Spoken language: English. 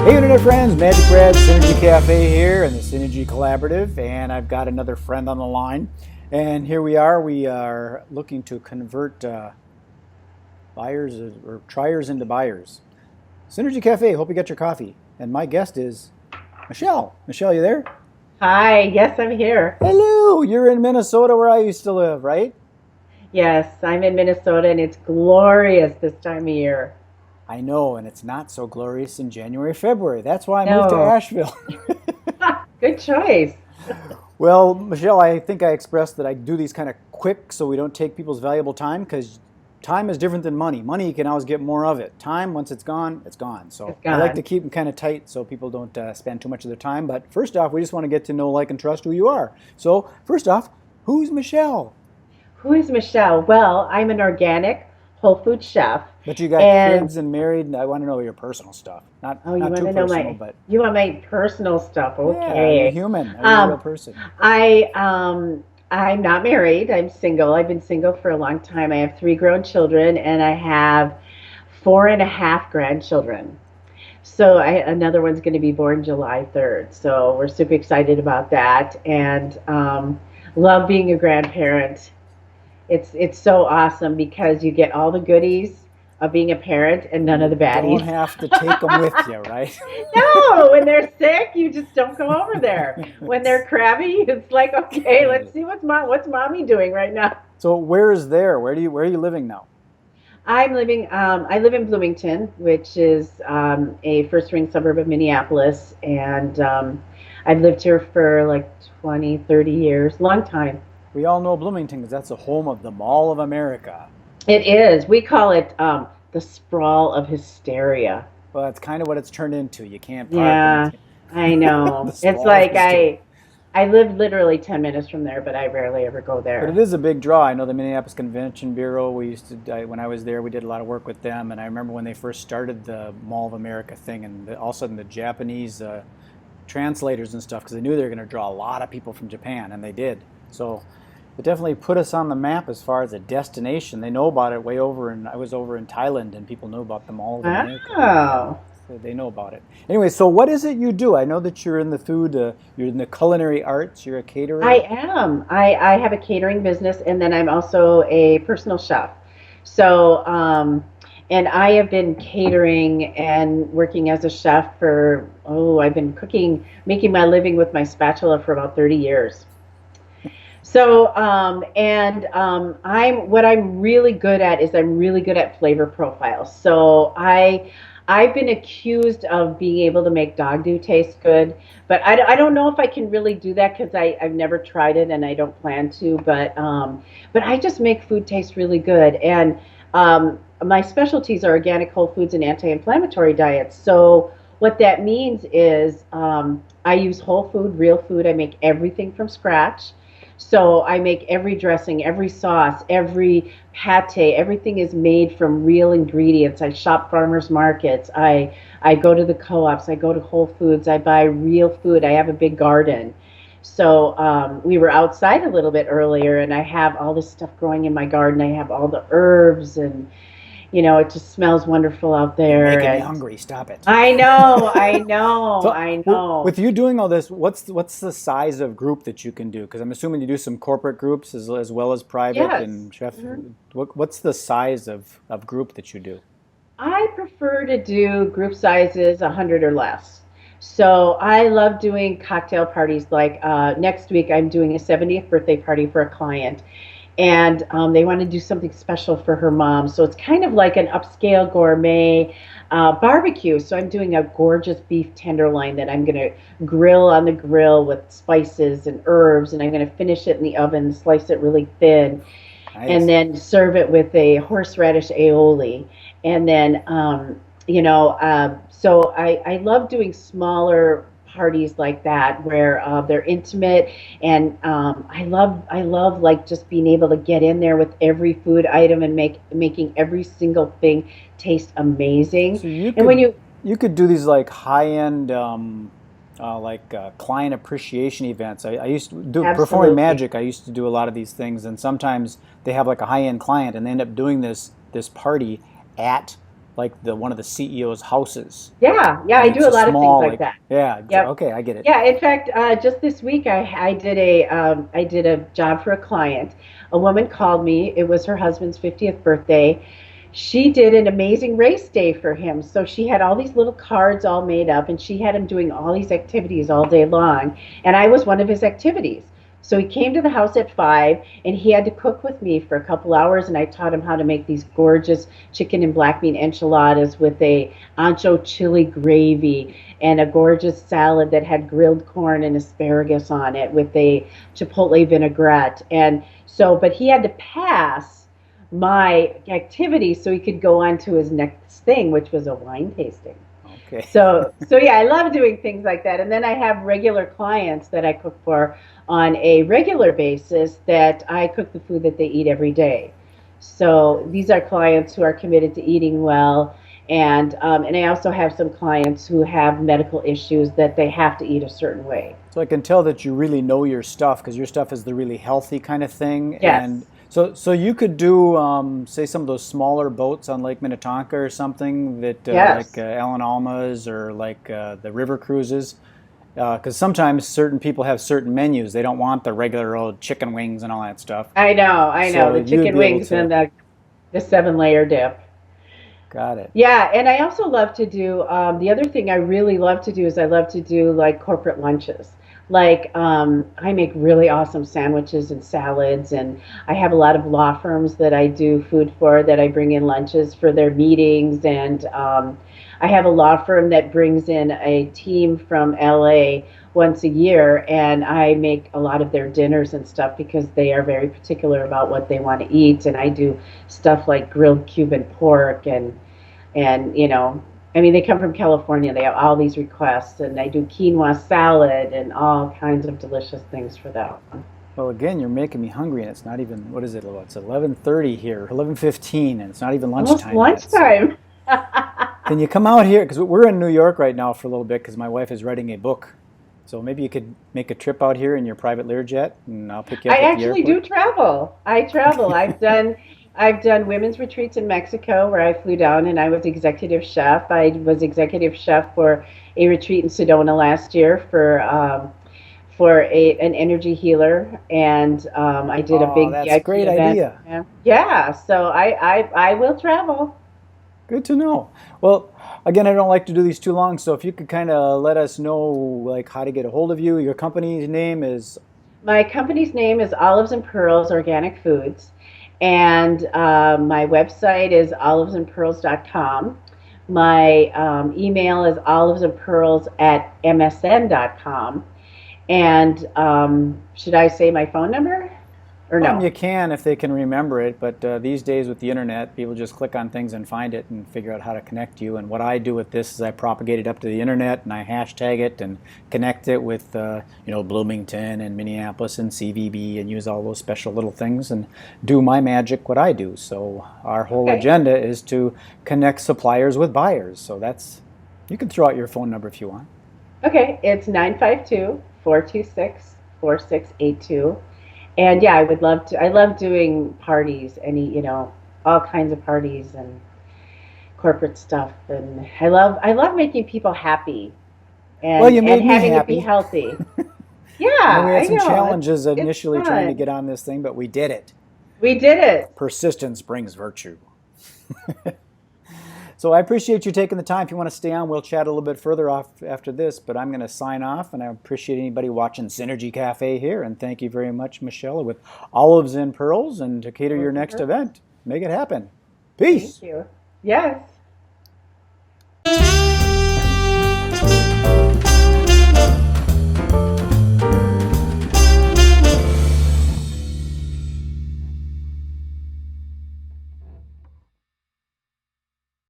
Hey Internet friends, MagicBrad, SynergyCafe here in the Synergy Collaborative, and I've got another friend on the line. And here we are looking to convert buyers or triers into buyers. SynergyCafe, hope you got your coffee. And my guest is Michelle. Michelle, you there? Hi, yes, I'm here. Hello, you're in Minnesota where I used to live, right? Yes, I'm in Minnesota and it's glorious this time of year. I know, and it's not so glorious in January, February. That's why I moved to No, Asheville. good choice. Well, Michelle, I think I expressed that I do these kind of quick so we don't take people's valuable time because time is different than money. Money, you can always get more of it. Time, once it's gone, it's gone. So It's I like to gone. keep them kind of tight so people don't spend too much of their time. But first off, we just want to get to know, like, and trust who you are. So first off, who's Michelle? Who is Michelle? Well, I'm an organic whole food chef. But you got And kids and married, and I want to know your personal stuff. Not oh, you not want too to know personal, but my personal stuff. yeah, are you Okay. human? Are you a real Um, person? I'm not married. I'm single. I've been single for a long time. I have three grown children and I have four and a half grandchildren. Another one's going to be born July 3rd. So we're super excited about that and love being a grandparent. It's so awesome because you get all the goodies of being a parent and And none of you the don't baddies. have to take them with you, right? No, when they're sick, you just don't go over there. When they're crabby, it's like, okay, let's see what's mommy doing right now. So where is there? Where are you living now? I live in Bloomington, which is a first ring suburb of Minneapolis, and I've lived here for like 20, 30 years, long time. We all know Bloomington because that's the home of the Mall of America. It is. We call it the sprawl of hysteria. Well, that's kind of what it's turned into. You can't park and Yeah, it's I the know. It's sprawl of like hysteria. I live literally 10 minutes from there, but I rarely ever go But it there. is a big draw. I know the Minneapolis Convention Bureau. When I was there, we did a lot of work with them. And I remember when they first started the Mall of America thing, and all of a sudden the Japanese translators and stuff, because they knew they were going to draw a lot of people from Japan, and they did. So it definitely put us on the map as far as a destination. They know about it way over, and I was over in Thailand, and people knew about the Mall of America. Yeah, Oh. so they know about it. Anyway, so what is it you do? I know that you're in the food, you're in the culinary arts. You're a caterer. I am. I have a catering business and then I'm also a personal chef. So, and I have been catering and working as a chef for, oh, I've been cooking, making my living with my spatula for about 30 years. What I'm really good at is I'm really good at flavor profiles. I've been accused of being able to make dog do taste good, but I don't know if I can really do that because I've never tried it and I don't plan to. But I just make food taste really good. And my specialties are organic whole foods and anti-inflammatory diets. So what that means is I use whole food, real food. I make everything from scratch. So I make every dressing, every sauce, every pate, everything is made from real ingredients. I shop farmers markets. I go to the co-ops. I go to Whole Foods. I buy real food. I have a big garden. So we were outside a little bit earlier, and I have all this stuff growing in my garden. I have all the herbs, and it just smells wonderful out You're there. making me And hungry. Stop it. I know, I know, So, I know. with you doing all this, what's the size of group that you can do? Because I'm assuming you do some corporate groups as well as private Yes. and chef. Mhm. What's the size of group that you do? I prefer to do group sizes 100 or less. So I love doing cocktail parties. Like next week, I'm doing a 70th birthday party for a client, and they want to do something special for her mom. So it's kind of like an upscale gourmet barbecue. So I'm doing a gorgeous beef tenderloin that I'm going to grill on the grill with spices and herbs, and I'm going to finish it in the oven, slice it really thin, and Nice. then serve it with a horseradish aioli. And then, I love doing smaller parties like that where they're intimate, and I love like just being able to get in there with every food item and making every single thing taste amazing. So you And when could you you could do these like high end client appreciation events. I used to do performing absolutely. magic. I used to do a lot of these things, and sometimes they have like a high end client, and they end up doing this party at like the one of the CEO's houses, Yeah, yeah, I and it's do a a lot of things small like like that. yeah. Yep. Okay, I get it. Yeah, in fact, just this week I did a job for a client. A woman called me. It was her husband's 50th birthday. She did an amazing race day for him. So she had all these little cards all made up, and she had him doing all these activities all day long. And I was one of his activities. So he came to the house at 5, and he had to cook with me for a couple hours, and I taught him how to make these gorgeous chicken and black bean enchiladas with a ancho chili gravy and a gorgeous salad that had grilled corn and asparagus on it with a chipotle vinaigrette. And so, but he had to pass my activity so he could go on to his next thing, which was a wine tasting. Okay. So yeah, I love doing things like that. And then I have regular clients that I cook for on a regular basis that I cook the food that they eat every day. So these are clients who are committed to eating well, and I also have some clients who have medical issues that they have to eat a certain way. So I can tell that you really know your stuff because your stuff is the really healthy kind of thing. And Yes, so you could do, say, some of those smaller boats on Lake Minnetonka or something that, like yes. Alan Alma's or like the river cruises. Because sometimes certain people have certain menus. They don't want the regular old chicken wings and all that stuff. I know. So The you'd chicken be able wings to, and the 7 layer dip. got it. Yeah, and I also love to do the other thing I really love to do is I love to do like corporate lunches. Like I make really awesome sandwiches and salads, and I have a lot of law firms that I do food for that I bring in lunches for their meetings, and I have a law firm that brings in a team from LA once a year, and I make a lot of their dinners and stuff because they are very particular about what they want to eat, and I do stuff like grilled Cuban pork and I mean they come from California, they have all these requests, and I do quinoa salad and all kinds of delicious things for them. Well, again, you're making me hungry, and it's not even, what is it? Well, it's 11:30 here, 11:15, and it's not even Almost lunchtime yet. So lunchtime. can you come out here? Because we're in New York right now for a little bit because my wife is writing a book. So maybe you could make a trip out here in your private Learjet, and I'll pick you I up at the actually do airport. travel. I travel. I've done women's retreats in Mexico where I flew down and I was executive chef. I was executive chef for a retreat in Sedona last year for an energy healer, and I did a Oh, big that's a VIP great event. idea. Yeah, yeah. So I will travel. Good to know. Well, again, I don't like to do these too long, so if you could kind of let us know like how to get a hold of you. Your company's name is My company's name is Olives and Pearls Organic Foods, and my website is olivesandpearls.com. My email is olivesandpearls at msn.com. And should I say my phone number or You no? can if they can remember it, but these days with the internet, people just click on things and find it and figure out how to connect you. And what I do with this is I propagate it up to the internet and I hashtag it and connect it with, Bloomington and Minneapolis and CVB and use all those special little things and do my magic what I do. So our whole Okay. agenda is to connect suppliers with buyers. So that's, you can throw out your phone number if you want. Okay. It's 952-426-4682. And yeah, I would love to. I love doing parties, all kinds of parties and corporate stuff. And I love making people happy Well, you and made me having it be happy. healthy. I know we Yeah, had I some know. challenges It's initially trying to fun. get on this thing, but we did it. We did it. Persistence brings virtue. So I appreciate you taking the time. If you want to stay on, we'll chat a little bit further off after this, but I'm going to sign off, and I appreciate anybody watching Synergy Cafe here, and thank you very much, Michelle, with Olives and Pearls, and to cater your Those are next pearls. event. Make it happen. Thank Peace. you. Yes.